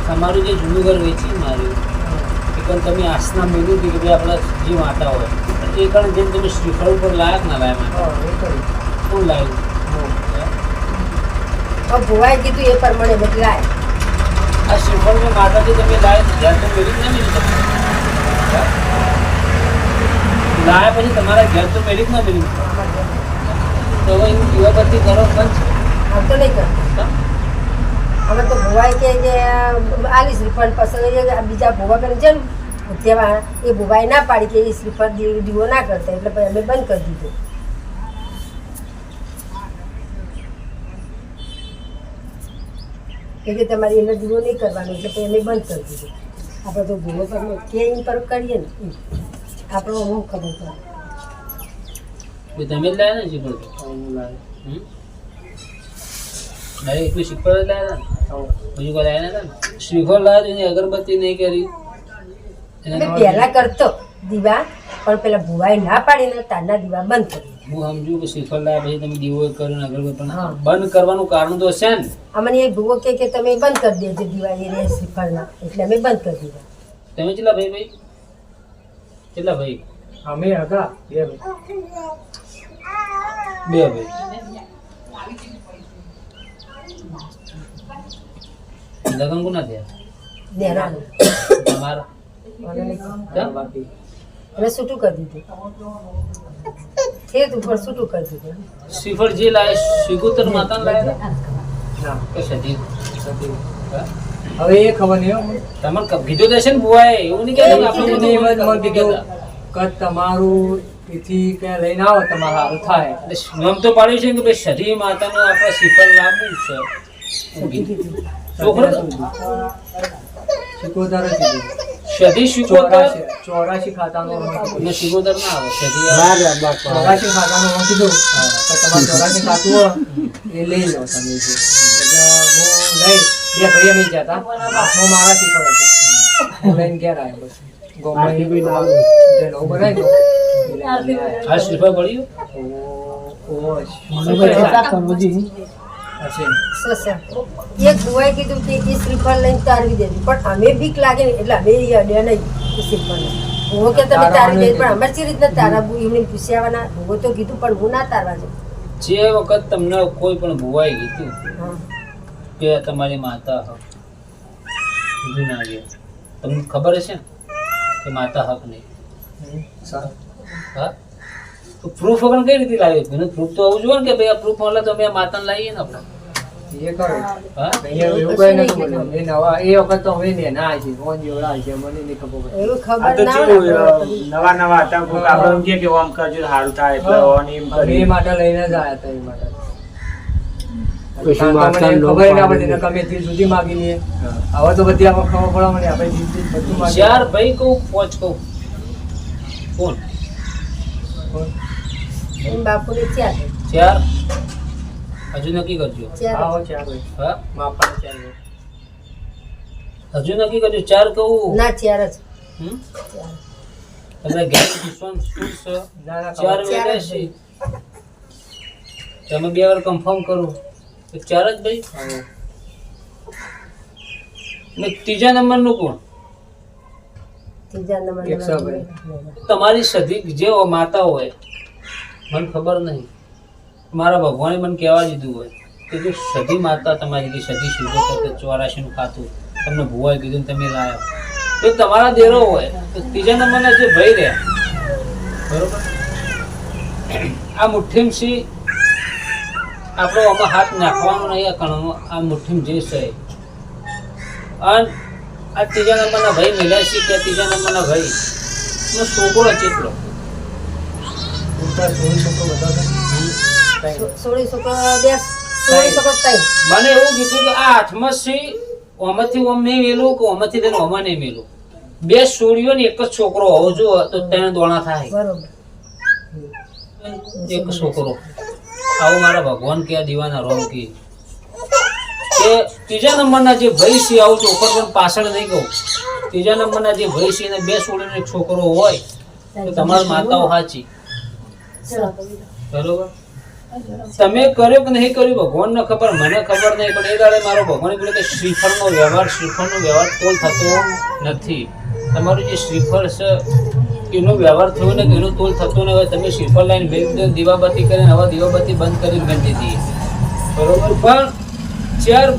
તમારું જે જૂનું ઘર વેચી માર્યું એ પણ તમે આસના મેળવ્યું હતું કે ભાઈ આપણા જે માતા હોય એ કારણ જેમ તમે શ્રીફળ ઉપર લાયક ના લાયા કોણ લાવ્યું ભુવાએ કીધું એ પ્રમાણે બદલાય આ શ્રીફળ મેં માતાજી તમે લાયા ઘેર તો મેળવી જ ના મેળવી લાયા પછી તમારા ઘેર તો મેળવી જ ના મેળવી તો હવે એનું દીવાબત્તી કરો બંધ આમ તો નહીં કરતા અમે તો ભુવાએ કે આલી શ્રીફળ પસંદ બીજા ભુવા કરીને છે ને તેમાં એ ભુવાએ ના પાડી કે એ શ્રીફળ દીવો ના કરતા એટલે પછી અમે બંધ કરી દીધું કે તમારી એને દીવો નહીં કરવાનો એટલે પછી અમે બંધ કરી દીધું આપણે તો ભૂવો પર કે એમ પર કરીએ ને આપણો અમુક ખબર પડે તમે જ લાયા ને શ્રીફળ ડાયરેક્ટ એટલું શ્રીફળ જ લાયા બીજું કોઈ લાયા નતા શ્રીફળ લાયા એની અગરબત્તી નહીં કરી પહેલા કરતો દીવા પણ પેલા ભુવાએ ના પાડીને તારના દીવા બંધ કરી હું સમજુ કે શ્રીફળ લાયા પછી તમે દીવો કર્યો ને અગરબત્તી પણ બંધ કરવાનું કારણ તો હશે ને અમને એક ભૂવો કે તમે બંધ કરી દેજો દીવા એ રે શ્રીફળના એટલે અમે બંધ કરી દીધા તમે કેટલા ભાઈ કેટલા ભાઈ અમે હતા બે ભાઈ લગન કોના થયા દેરાનું તમારા એટલે છૂટું કરી દીધું ખેત ઉપર છૂટું કરી દીધું શ્રીફળ જે લાય શ્રીગોતર માતા લાયા કે સતી હવે એ ખબર નહીં તમને કીધું તો છે ને બુઆએ એવું નહીં કે આપણે કીધું કે તમારું એથી કે લઈને આવો તમારે સારું થાય નામ તો પાડ્યું છે કે ભાઈ સતી માતાનું આપણે શ્રીફળ લાવવું છે છોકરો શીખોતર કીધું સતી શ્રીગોતર 84 ખાતાનો ને શ્રીગોતર ના આવે સતી 84 ખાતાનો કીધું કે તમારે 84 ખાતું હોય એ લઈ લો તમે એટલે હું લઈ બે ભાઈ અમે જતા હું મારા શીખડ હતો હું લઈને ઘેર આવ્યો બસ ગોમાઈ કોઈ ના નવું બનાવી દો આ શ્રીફળ પડ્યું એક ભુવાએ કીધું કે એ શ્રીફળ લઈને તારવી દેજો પણ અમે બીક લાગે ને એટલે અમે અડ્યા નહીં એ શ્રીફળ ભૂવો કે તમે તારવી દેજો પણ અમારે સી રીતના તારવું એમને પૂછ્યાવાના ભૂવો તો કીધું પણ હું ના તારવા જાઉં જે વખત તમને કોઈ પણ ભુવાઈ કીધું કે તમારી માતા હક બીજું ના ગયા તમને ખબર હશે ને કે માતા હક નહીં હા તો પ્રૂફ વગર કઈ રીતે લાવ્યો એનું પ્રૂફ તો આવું જોઈએ ને કે ભાઈ આ પ્રૂફ મળે તો અમે આ માતાને લાવીએ ને આપણે એ કરો હા અહીંયા એવું કઈ નથી બોલ્યું એ નવા એ વખત તો હવે ને ના છે કોણ જેવડા છે મને નહીં ખબર પડે એવું આ ખબર તો ના જેવું, હોય નવા નવા હતા કોક આપણે એમ કે ઓમ કરજો સારું થાય એટલે ઓન એમ અમે કરી એ માટે લઈને જ આવ્યા હતા એ માટે પછી કારણ કે માતાનો મને ખબર ના પડી ને કે અમે દિલ સુધી માગી લઈએ હવે તો બધી આપણે ખબર પડે મને આપણે દિલથી જ બધું માગીએ. ચાર ભાઈ કહું પાંચ કહું કોણ એમ બાપુને ચાર ચાર હજુ નક્કી કરજો હા ચાર હો ચાર ભાઈ હા માપા ચાર ભાઈ હજુ નક્કી કરજો ચાર કહું ના ચાર જ હમ? ચાર. તમે ઘેર પૂછવાનું શું છે ના ના ચાર ખબર. ચાર જ વેરે છે તમે બે વાર કન્ફર્મ કરો તો ચાર જ ભાઈ હા. ને ત્રીજા નંબરનું કોણ ત્રીજા નંબર એકસો ભાઈ. તમારી સધી જે માતા હોય મને ખબર નહીં મારા ભગવાને મને કહેવા દીધું હોય કે જો સધી માતા તમારી જે સધી શુદ્ધ 84 નું ખાતું તમને ભુવાએ કીધું ને તમે લાયા તો તમારા દેરો હોય તો ત્રીજા નંબરના જે ભાઈ રહ્યા બરોબર આ મુઠ્ઠીમાં સી આપણો આમાં હાથ નાખવાનો નહીં આ કણમાં આ મુઠ્ઠીમાં જે છે અને આ ત્રીજા નંબરના ભાઈ મિલ્યા છે કે ત્રીજા નંબરના ભાઈ નો છોકરો ચેટલો ઉલટા 16 છોકરો બધા હતા. ત્રણ. 16 છોકરો બે 16 છોકરો ત્રણ મને એવું કીધું કે આ હાથમાં છે ઓમાંથી ઓમ નહીં મેલું કે ઓમાંથી તેને ઓમાં નહીં મેલું બે છોડીઓ ને એક જ છોકરો હોવો જોઈએ તો ત્રણ દોણા થાય બરોબર એક છોકરો આવું મારા ભગવાન કે આ દીવાના રોમ કે ત્રીજા નંબરના જે ભાઈ છે આવું ચોખર પણ પાછળ નહીં કહું ત્રીજા નંબરના જે ભાઈ છે એને બે છોડીનો એક છોકરો હોય તો તમારી માતાઓ સાચી બરોબર તમે કર્યો કે નહીં કર્યું ભગવાનને ખબર, મને ખબર નહીં, પણ એ દાડે મારો ભગવાન બોલે કે શ્રીફળનો વ્યવહાર તોલ થતો નથી. તમારું જે શ્રીફળ છે એનો વ્યવહાર થયો ને એનો તોલ થતો ને. હવે તમે શ્રીફળ લાઈને મેં દીવાબત્તી કરીને હવે દીવાબત્તી બંધ કરીને ગંજી દીધી, બરોબર. પણ ચાર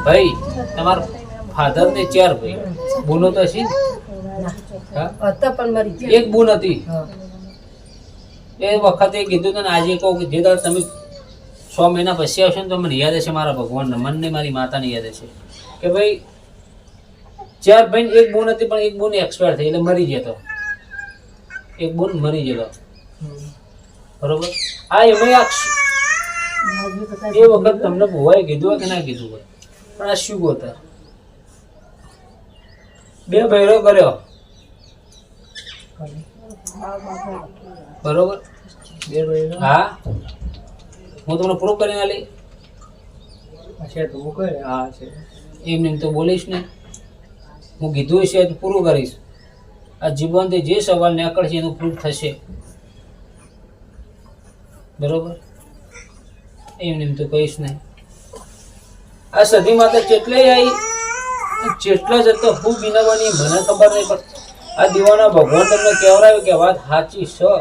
ભાઈ તમારા ફાધર ને ચાર ભાઈ, બોનો તો હશે ને? હા? હતા પણ મરી ગયા. એક બૂન હતી. હા. એ વખતે કીધું તને આજે કહું કે જે દાડે તમે 6 મહિના પછી આવશો ને તો મને યાદ હશે મારા ભગવાનને, મનને મારી માતાને યાદ હશે કે ભાઈ 4 ભાઈ એક બૂન હતી, પણ એક બૂન એક્સપાયર થઈ એટલે મરી ગયો. એક બૂન મરી ગયેલો, બરોબર. આ એમાં એ વખત તમને ભુવાએ કીધું હોય કે ના કીધું હોય, પણ આ શું ગોતા 2 બૈરો કર્યો, બરોબર. 2 બહેનો હા, હું તમને પ્રૂફ કરીને આલી છે તો મૂકો ને. હા છે. એમને એમ તો બોલીશ ને, હું કીધું છે તો પૂરું કરીશ. આ જીવનથી જે સવાલ નીકળશે એનું પ્રૂફ થશે, બરોબર. એમને એમ તો કહીશ નહીં. આ સધી માતા જેટલે આવી જેટલા જતો હું બીનાવાની મને ખબર નહીં, પણ આ દીવાના ભગવાન તમને કહેવરાયું કે વાત સાચી છે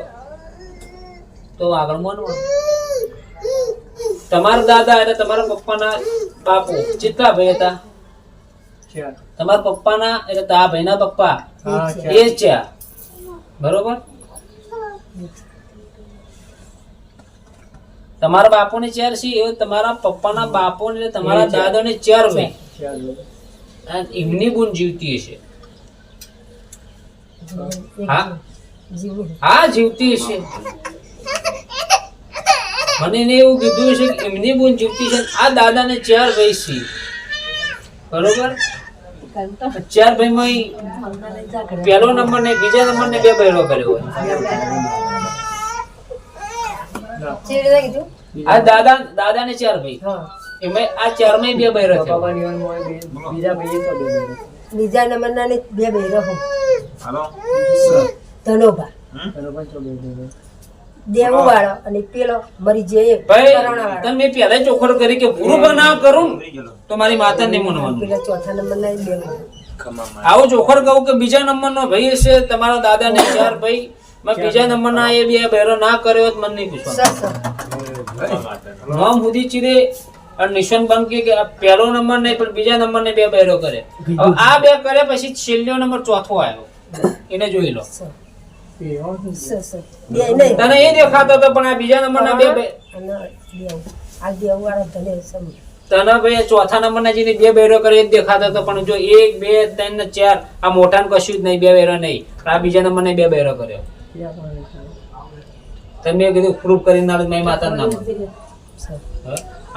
તો આગળ માનવા. તમારા દાદા એટલે તમારા પપ્પાના બાપુ કેટલા ભાઈ હતા? 4. તમારા પપ્પાના એટલે તા ભાઈના પપ્પા હા, એ છે, બરોબર. તમારા બાપુને 4 છે, એવું તમારા પપ્પાના બાપુને એટલે તમારા દાદાને 4 ભાઈ. 4. અને એમની બુન જીવતી હશે. હા જીવું. હા, જીવતી હશે. મને એને એવું કીધું છે કે એમની બુન જીવતી છે. આ દાદાને 4 ભાઈ છે, બરોબર. 4 ભાઈમાં પહેલો નંબર ને બીજા નંબર ને 2 બૈરો કર્યો હોય. કેવી રીતે કીધું? આ દાદાને 4 ભાઈ, હા. એમાં આ 4 માં 2 બૈરો થયો. બાબાની વનમાં બીજા ભાઈએ તો 2 બહેનો. બીજા નંબરના ને 2 બહેરો હું. હાલો ધનોભા એનો પણ તો 2 બહેનો. દેવું વાળો અને પેલો મરી જાય ભાઈ કરુણાવાળો. તમે પહેલા ચોખડ કરી કે પૂરું પણ ના કરું તો મારી માતાને નહીં માનવાનું. પેલા ચોથા નંબરના 2 બહેરો. આવું ચોખડ કહું કે બીજા નંબરનો ભાઈ હશે તમારા દાદાને 4 ભાઈ, મેં બીજા નંબરના એ 2 બૈરો ના કર્યો હોત મને નહીં પૂછવાનું. નામ સુધી ચીરે અને નિશાન બંધ કે આ પહેલો નંબર નહીં પણ બીજા નંબર ને 2 બૈરો કરે. હવે આ 2 કરે પછી છેલ્લો નંબર ચોથો આવ્યો, એને જોઈ લો. એ હો શું છે? બે નહીં. તને એ દેખાતો હતો પણ આ બીજા નંબરના 2 અને દેવું. આ દેવું વાળો ધને સમ. તને ભાઈ ચોથા નંબરના જેને 2 બૈરો કરે એ જ દેખાતો હતો, પણ જો 1 2 3 ને 4 આ મોટાને કશું જ નહીં, 2 બૈરો નહીં. પણ આ બીજા નંબરને 2 બૈરો કર્યો. ત્યાં પણ છે. તમે કીધું પ્રૂફ કરીને ના મારી માતાનું નામ.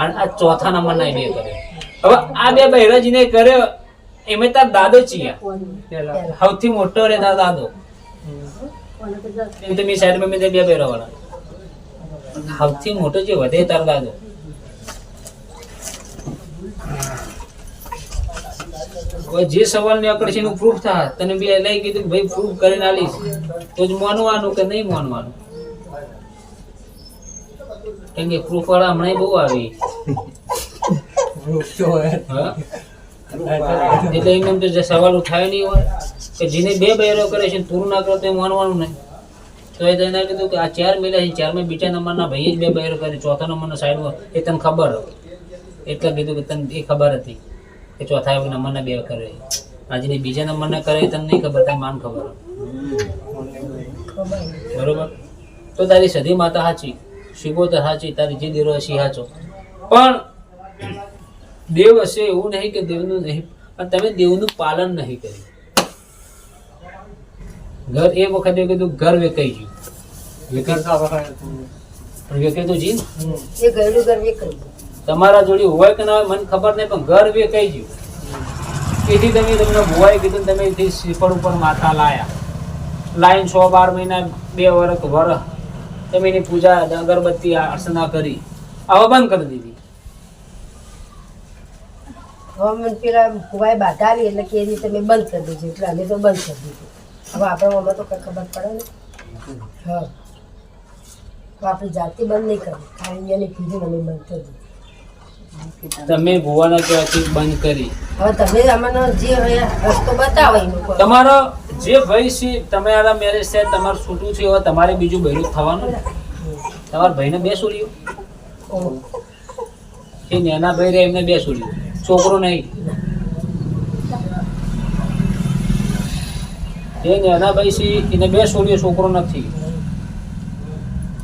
અને આ ચોથા નંબરના 2 કર્યો. હવે આ 2 બૈરો જેને કર્યો એમાં તાર દાદો ચિયા પેલા. સૌથી મોટો રે તાર દાદો. એમ તો મેં સાઈડમાં મેં 2 બૈરો વાળા સૌથી મોટો જે વધે તાર દાદો. હવે જે સવાલ ને અકડ છે એનું પ્રૂફ થાય. તને બી લઈ કીધું કે ભાઈ પ્રૂફ કરીને આલીશ તો જ માનવાનું કે નહીં માનવાનું. કેમ કે પ્રૂફ વાળા હમણાં બહુ આવી. વૃક્ષો હોય. હા, એટલે એમ તો જે સવાલ ઉઠાવે નહીં હોય કે જેને 2 બૈરો કરે છે પૂરું ના કરો તો એ માનવાનું નહીં. તો એ તેને કીધું કે આ 4 મિલ્યા છે, 4 માં બીજા નંબરના ભાઈએ જ 2 બૈરો કરે, ચોથા નંબરના સાઈડમાં એ તને ખબર એટલે કીધું કે તને એ ખબર હતી કે ચોથા નંબરના 2 કરે. આજની બીજા નંબરના કરે એ તને નહીં ખબર, તને માન ખબર. બરોબર. તો તારી સધી માતા સાચી, શિવોતર સાચી, તારી જે દેરો હશે સાચો. પણ દેવ હશે એવું નહીં કે દેવનું નહીં, પણ તમે દેવનું પાલન નહીં કર્યું. ઘર એ વખતે કીધું ઘર વેકાઈ ગયું. કરતા વખતે પણ વેકાઈ તો જી ને. એ ગયડું ગરવે કરી. તમારા જોડે હોય કે ના હોય મને ખબર નહીં, પણ ઘર વેકાઈ ગયું. એથી તમે તમને ભુવાએ કીધું તમે એથી શ્રીફળ ઉપર માથા લાયા, લાઈન 6-12 મહિના 2 વર્ષ તમે એની પૂજા અગરબત્તી અર્ચના કરી, હવે બંધ કરી દીધી. હવે મને પેલા ભુવાએ બાધા આવી એટલે કે એ રીતે મેં બંધ કરી દીધું, એટલે અમે તો બંધ કરી દીધું. હવે આપણે આમાં તો કઈ ખબર પડે ને હા તો આપણે જાતિ બંધ નહીં કરવી ખાલી એની કીધું મને બંધ કરી દીધી. તમે ભુવાના કહેવાથી બંધ કરી. હવે તમે અમને જે હોય રસ્તો બતાવો એનો કોઈ. તમારો જે ભાઈ છે તમારા મેરેજ છે તમારું છૂટું છે હવે તમારે બીજું બૈરું થવાનું ને. તમારા ભાઈને બે છોડીઓ ઓહ, એ નાના ભાઈ રે એમને બે છોડીઓ છોકરો નહીં. એ નાના ભાઈ છે એને બે છોડીઓ છોકરો નથી.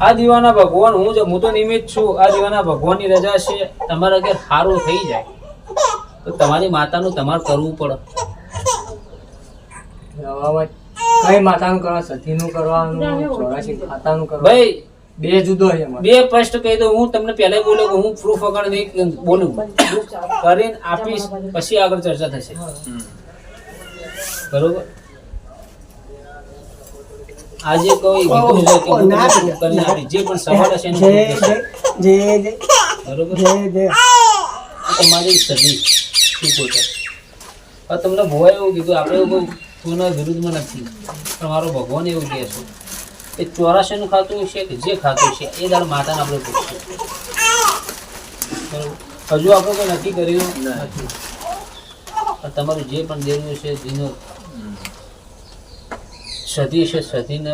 આ દીવાના ભગવાન હું તો નિમિત્ત છું. આ દીવાના ભગવાનની રજા છે તમારા ઘેર સારું થઈ જાય તો તમારી માતાનું તમારે કરવું પડે. હવે કઈ માતાનું કરવા સતીનું કરવાનું 84 ખાતાનું કરવાનું ભાઈ બે જુદો છે એમાં. બે સ્પષ્ટ કહી દઉં. હું તમને પહેલા બોલ્યો કે હું પ્રૂફ વગર નહીં બોલું. Proof કરીને આપીશ પછી આગળ ચર્ચા થશે. બરોબર. આજે કોઈ કીધું છે કે હું તમને proof કરીને આપીશ. જે પણ સવાલ હશે એનો proof હશે. બરોબર. આ તમારી સદી શું કહો છો? હવે તમને ભોવાએ એવું કીધું આપણે એવું કોઈના વિરુદ્ધમાં નથી પણ મારો ભગવાન એવું કહે છે એ 84 નું ખાતું છે કે જે ખાતું છે એ દાડ માતાને આપણે પૂછશું. બરોબર. હજુ આપણે કોઈ નક્કી કર્યું નથી પણ તમારું જે પણ દેવું છે જેનો સદી છે સદીને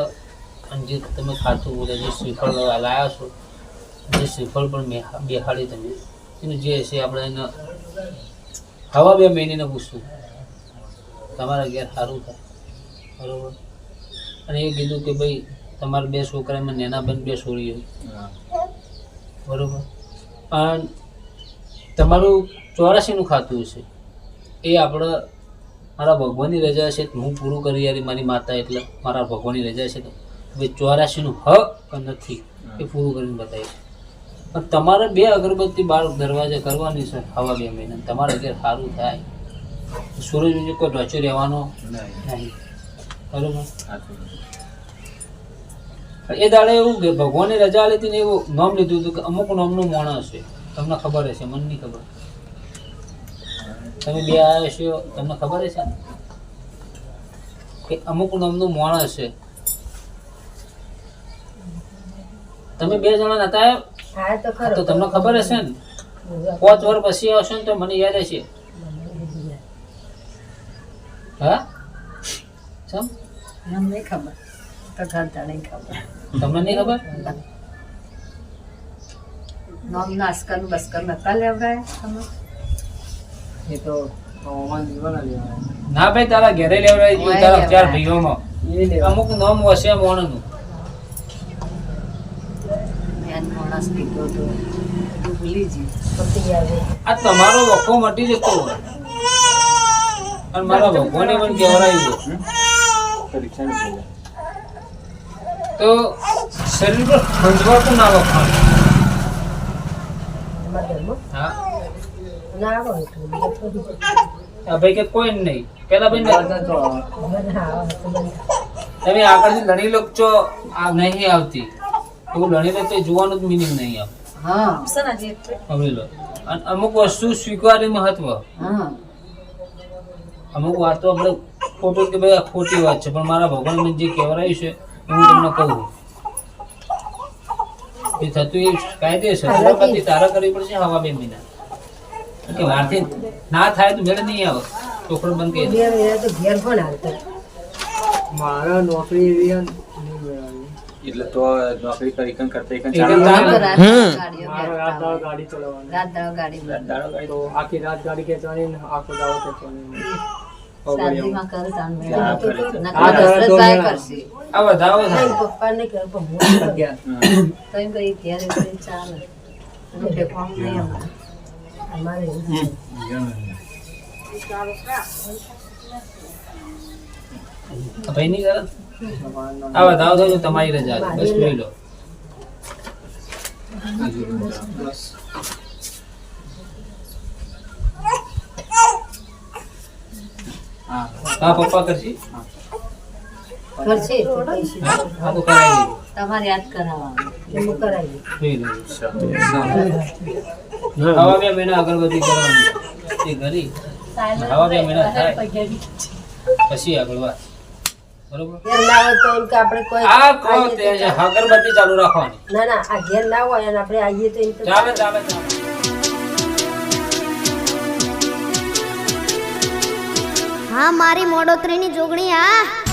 અને જે તમે ખાતું બોલે જે શ્રીફળ લાવ્યા છો જે શ્રીફળ પણ બેહાડી તમે એનું જે છે આપણે એને હવા 2 મહિનાને પૂછશું તમારા ઘેર સારું થાય. બરોબર. અને એ કીધું કે ભાઈ તમારા 2 છોકરામાં નાના બેન 2 છોડીઓ. બરોબર. પણ તમારું 84 નું ખાતું છે એ આપણે મારા ભગવાનની રજા છે હું પૂરું કરી યાર મારી માતા એટલે મારા ભગવાનની રજા છે તો ભાઈ 84 નું હ નથી એ પૂરું કરીને બતાવીશ. પણ તમારે 2 અગરબત્તી 12 દરવાજા કરવાની છે હવા 2 મહિના તમારા ઘેર સારું થાય. સૂરજ બીજું કોઈ ઢોચો રહેવાનો નહીં. બરોબર. એ દાડે એવું કે ભગવાનની રજા લીધી ને એવું નામ લીધું હતું કે અમુક નામનું માણસ છે તમને ખબર હશે મને નહીં ખબર. તમે 2 આવ્યા છો તમને ખબર હશે ને કે અમુક નામનું માણસ છે. તમે 2 જણા નતા આવ્યા હા તો ખરો તો તમને ખબર હશે ને 5 વર્ષ પછી આવશો ને તો મને યાદ હશે. હા સમ નહીં ખબર તો ઘરતા નહીં ખબર તમને નહીં ખબર. નોમ નાસ્કર બસ્કર નતા લેવડાય તમે એ તો હવામાન દીવાના લેવાના. ના ભાઈ તારા ઘરે લેવડાવી દીધું તારા 4 ભાઈઓમાં એ લેવા અમુક નામ હશે મોણનું. મેન માણસ કીધો તો તું ભૂલી જી પતી આવે આ તમારો વખો મટી જતો હોય અને મારા ભગવાને મને કહેવડાવ્યું તો શરીર પર ખંજવાતું ના વખાણ. અમારા ઘરમાં હા ના આવો એટલું બીજું થોડી આ ભાઈ કે કોઈ નહીં પેલા ભાઈ નહીં. તો હા આવે તો બંધ. તમે આગળથી લણી લો છો આ નહીં આવતી એવું લણી લો તો જોવાનું જ મિનિંગ નહીં આવે. હા સમજી લો. અને અમુક વસ્તુ સ્વીકારી મહત્વ. હા અમુક વાતો આપણે ખોટું કે ભાઈ આ ખોટી વાત છે પણ મારા ભગવાન મને જે કહેવડાવ્યું છે એ હું તમને કહું એ થતું એ કાયદેસર બરાબર તારા કરવી પડશે હવા 2 મહિના કે વારથી ના થાય તો મેળ નહીં આવે ચોખડ બંધ કરી દે. 2 મહિના તો ઘેર પણ હાલતો મારા નોકરી એવી નહીં મેળવી. એટલે તો નોકરી કરી કરતા એકમ ચાલુ તાણ. ગાડીઓ મારો રાત દાડો ગાડી ચલાવવાની. રાત દાડો ગાડી દાડો ગાડી તો આખી રાત ગાડી ખેંચવાની ને આખો દાડો ખેંચવાની. શાદીમાં કર તાણ હા, મેળા. કરે છે. નકર દશરથભાઈ કરશે આ વધાવો નહીં, થાય. પપ્પાને કહે પણ હું 11. તો એમ કઈ ઘેર એટલે ચાલે એનું ટેકવાનું નહીં અમારે. અમારે એવું છે. આ ભાઈ નહીં કરે આ વધાવો થાય તો તમારી રજા છે. બસ જોઈ લો. હા પપ્પા કરશે કરશે તો કહીશું. હા તો કરાવી દઈએ. તમારે યાદ કરાવવાનું એટલે હું કરાવી જોઈ લઈએ. હવા 2 મહિના અગરબત્તી કરવાની એ ઘરી હવા 2 મહિના થાય પછી આગળ વાત. બરોબર ઘેર ના હોય તો એમ કે આપણે કોઈ આ કહો આવીએ તે તો છે, અગરબત્તી ચાલુ રાખવાની ના ના આ ઘેર ના હોય અને આપણે આવીએ તો એમ તો ચાલે ચાલે ચાલે હા મારી મોડોતરીની જોગણી આ